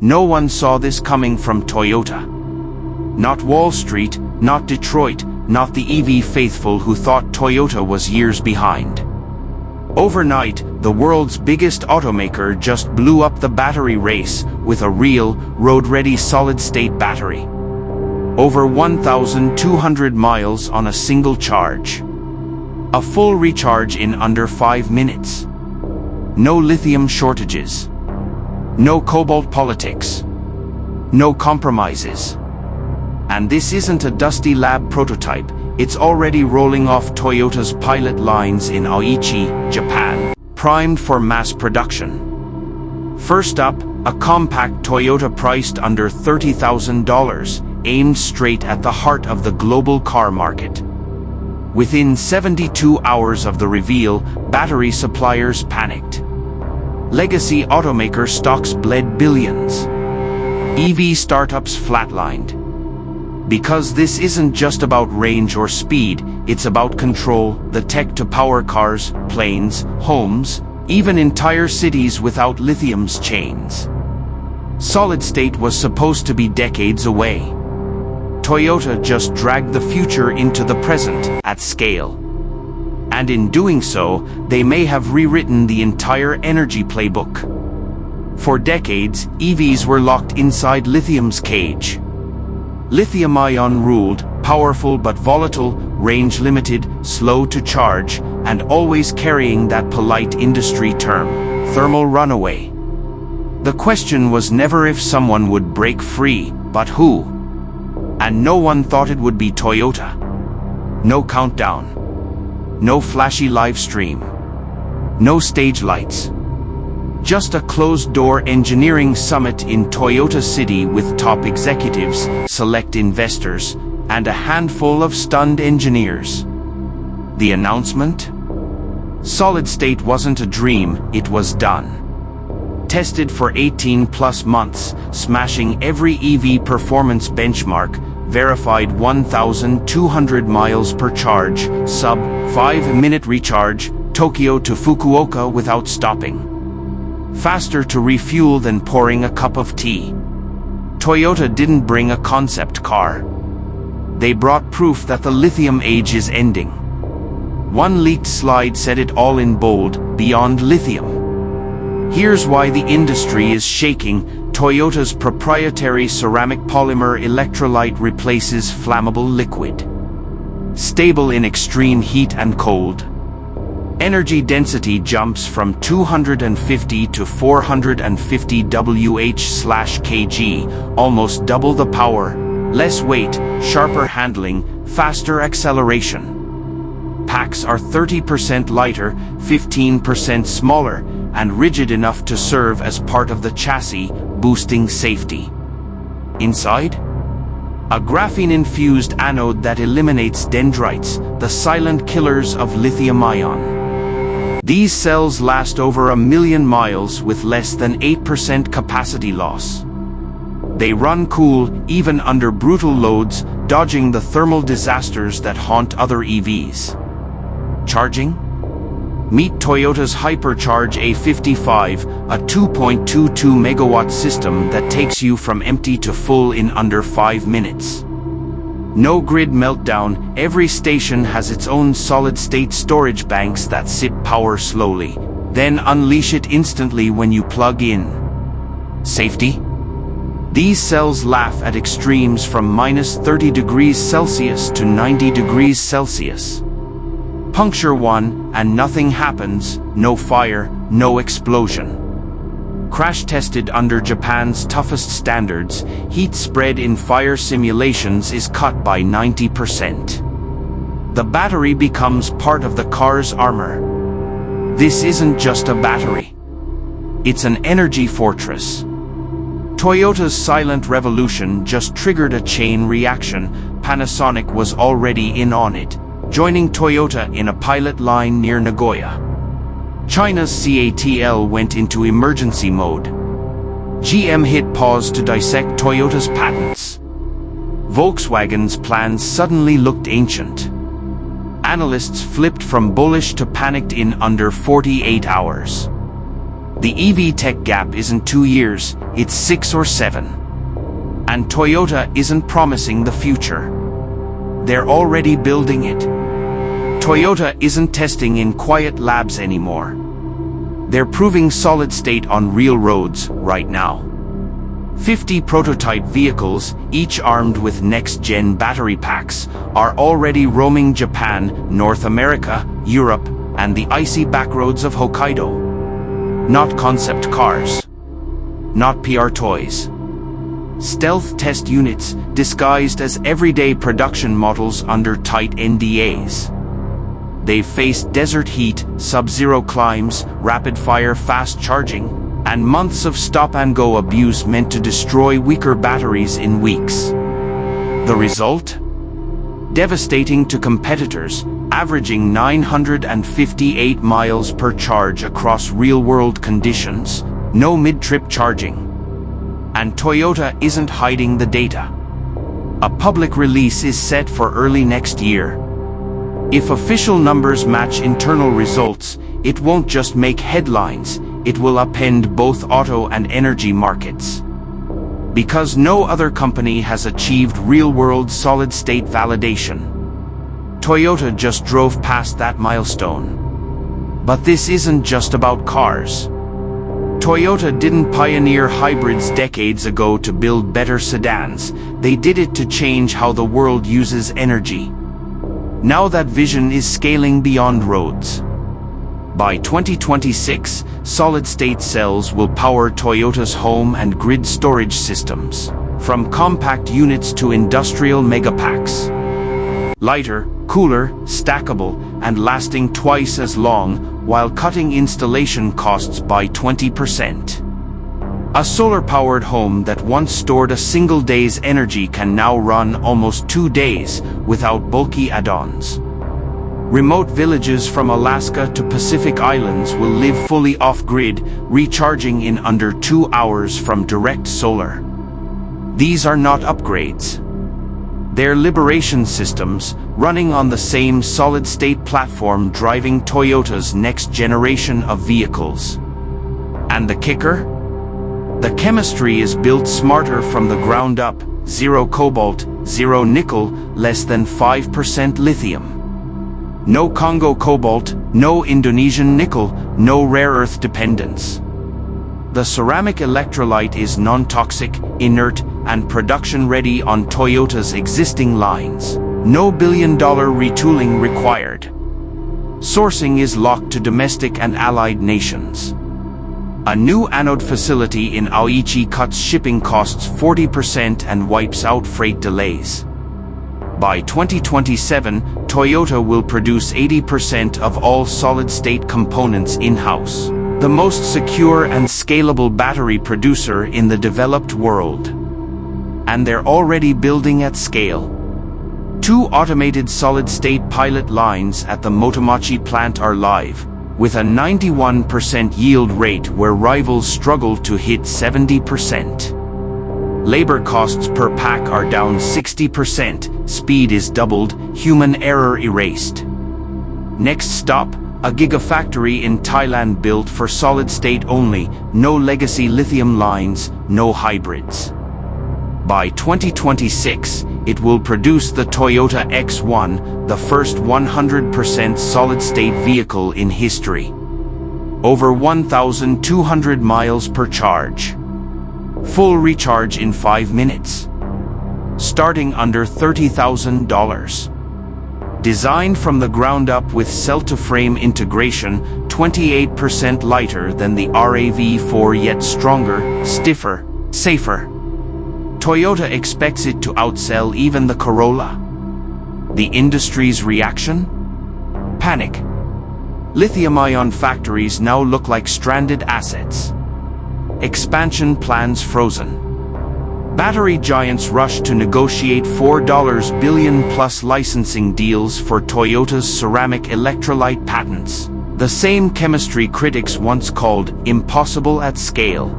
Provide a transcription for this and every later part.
No one saw this coming from Toyota. Not Wall Street, not Detroit, not the EV faithful who thought Toyota was years behind. Overnight, the world's biggest automaker just blew up the battery race with a real, road-ready solid-state battery. Over 1,200 miles on a single charge. A full recharge in under 5 minutes. No lithium shortages. No cobalt politics. No compromises. And this isn't a dusty lab prototype, it's already rolling off Toyota's pilot lines in Aichi, Japan, primed for mass production. First up, a compact Toyota priced under $30,000, aimed straight at the heart of the global car market. Within 72 hours of the reveal, battery suppliers panicked. Legacy automaker stocks bled billions. EV startups flatlined. Because this isn't just about range or speed, it's about control, the tech to power cars, planes, homes, even entire cities without lithium's chains. Solid state was supposed to be decades away. Toyota just dragged the future into the present at scale. And in doing so, they may have rewritten the entire energy playbook. For decades, EVs were locked inside lithium's cage. Lithium-ion ruled, powerful but volatile, range-limited, slow to charge, and always carrying that polite industry term, thermal runaway. The question was never if someone would break free, but who. And no one thought it would be Toyota. No countdown. No flashy live stream. No stage lights. Just a closed-door engineering summit in Toyota City with top executives, select investors, and a handful of stunned engineers. The announcement? Solid state wasn't a dream, it was done. Tested for 18+ months, smashing every EV performance benchmark, verified 1,200 miles per charge, sub 5-minute recharge, Tokyo to Fukuoka without stopping. Faster to refuel than pouring a cup of tea. Toyota didn't bring a concept car. They brought proof that the lithium age is ending. One leaked slide said it all in bold, beyond lithium. Here's why the industry is shaking. Toyota's proprietary ceramic polymer electrolyte replaces flammable liquid. Stable in extreme heat and cold. Energy density jumps from 250 to 450 Wh/kg, almost double the power, less weight, sharper handling, faster acceleration. Packs are 30% lighter, 15% smaller, and rigid enough to serve as part of the chassis, boosting safety. Inside? A graphene-infused anode that eliminates dendrites, the silent killers of lithium-ion. These cells last over 1 million miles with less than 8% capacity loss. They run cool, even under brutal loads, dodging the thermal disasters that haunt other EVs. Charging? Meet Toyota's Hypercharge A55, a 2.22 megawatt system that takes you from empty to full in under 5 minutes. No grid meltdown, every station has its own solid-state storage banks that sip power slowly, then unleash it instantly when you plug in. Safety? These cells laugh at extremes from -30 degrees Celsius to 90 degrees Celsius. Puncture one, and nothing happens, no fire, no explosion. Crash-tested under Japan's toughest standards, heat spread in fire simulations is cut by 90%. The battery becomes part of the car's armor. This isn't just a battery. It's an energy fortress. Toyota's silent revolution just triggered a chain reaction. Panasonic was already in on it, joining Toyota in a pilot line near Nagoya. China's CATL went into emergency mode. GM hit pause to dissect Toyota's patents. Volkswagen's plans suddenly looked ancient. Analysts flipped from bullish to panicked in under 48 hours. The EV tech gap isn't 2 years, it's 6 or 7. And Toyota isn't promising the future. They're already building it. Toyota isn't testing in quiet labs anymore. They're proving solid state on real roads right now. 50 prototype vehicles, each armed with next-gen battery packs, are already roaming Japan, North America, Europe, and the icy backroads of Hokkaido. Not concept cars. Not PR toys. Stealth test units disguised as everyday production models under tight NDAs. They've faced desert heat, sub-zero climbs, rapid-fire fast charging, and months of stop-and-go abuse meant to destroy weaker batteries in weeks. The result? Devastating to competitors, averaging 958 miles per charge across real-world conditions, no mid-trip charging. And Toyota isn't hiding the data. A public release is set for early next year. If official numbers match internal results, it won't just make headlines, it will upend both auto and energy markets. Because no other company has achieved real-world solid-state validation. Toyota just drove past that milestone. But this isn't just about cars. Toyota didn't pioneer hybrids decades ago to build better sedans, they did it to change how the world uses energy. Now that vision is scaling beyond roads. By 2026, solid-state cells will power Toyota's home and grid storage systems, from compact units to industrial megapacks. Lighter, cooler, stackable, and lasting twice as long, while cutting installation costs by 20%. A solar-powered home that once stored a single day's energy can now run almost 2 days without bulky add-ons. Remote villages from Alaska to Pacific Islands will live fully off-grid, recharging in under 2 hours from direct solar. These are not upgrades. They're liberation systems, running on the same solid-state platform driving Toyota's next generation of vehicles. And the kicker? The chemistry is built smarter from the ground up, 0 cobalt, 0 nickel, less than 5% lithium. No Congo cobalt, no Indonesian nickel, no rare earth dependence. The ceramic electrolyte is non-toxic, inert, and production-ready on Toyota's existing lines. No billion-dollar retooling required. Sourcing is locked to domestic and allied nations. A new anode facility in Aichi cuts shipping costs 40% and wipes out freight delays. By 2027, Toyota will produce 80% of all solid-state components in-house, the most secure and scalable battery producer in the developed world. And they're already building at scale. 2 automated solid-state pilot lines at the Motomachi plant are live, with a 91% yield rate where rivals struggle to hit 70%. Labor costs per pack are down 60%, speed is doubled, human error erased. Next stop, a gigafactory in Thailand built for solid-state only, no legacy lithium lines, no hybrids. By 2026, it will produce the Toyota X1, the first 100% solid-state vehicle in history. Over 1,200 miles per charge. Full recharge in 5 minutes. Starting under $30,000. Designed from the ground up with cell-to-frame integration, 28% lighter than the RAV4 yet stronger, stiffer, safer. Toyota expects it to outsell even the Corolla. The industry's reaction? Panic. Lithium-ion factories now look like stranded assets. Expansion plans frozen. Battery giants rush to negotiate $4 billion plus licensing deals for Toyota's ceramic electrolyte patents, the same chemistry critics once called impossible at scale.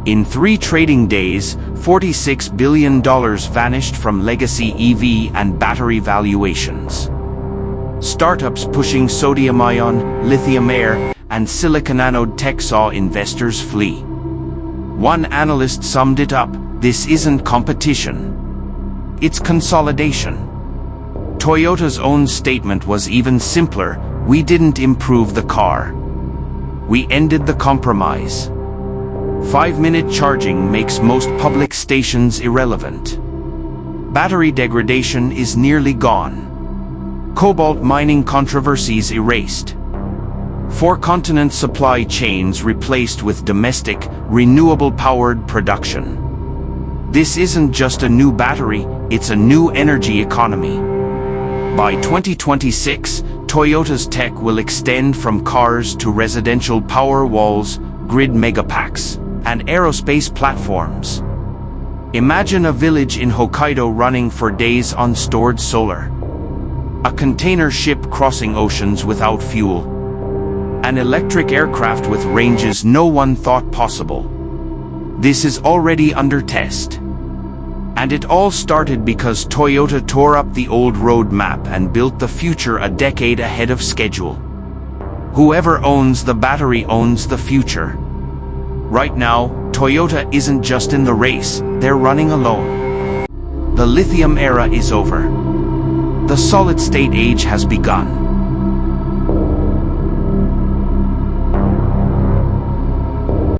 In 3 trading days, $46 billion vanished from legacy EV and battery valuations. Startups pushing sodium-ion, lithium-air, and silicon anode tech saw investors flee. One analyst summed it up: this isn't competition. It's consolidation. Toyota's own statement was even simpler: we didn't improve the car. We ended the compromise. 5-minute charging makes most public stations irrelevant. Battery degradation is nearly gone. Cobalt mining controversies erased. 4-continent supply chains replaced with domestic, renewable-powered production. This isn't just a new battery, it's a new energy economy. By 2026, Toyota's tech will extend from cars to residential power walls, grid megapacks, and aerospace platforms. Imagine a village in Hokkaido running for days on stored solar. A container ship crossing oceans without fuel. An electric aircraft with ranges no one thought possible. This is already under test. And it all started because Toyota tore up the old roadmap and built the future a decade ahead of schedule. Whoever owns the battery owns the future. Right now, Toyota isn't just in the race, they're running alone. The lithium era is over. The solid-state age has begun.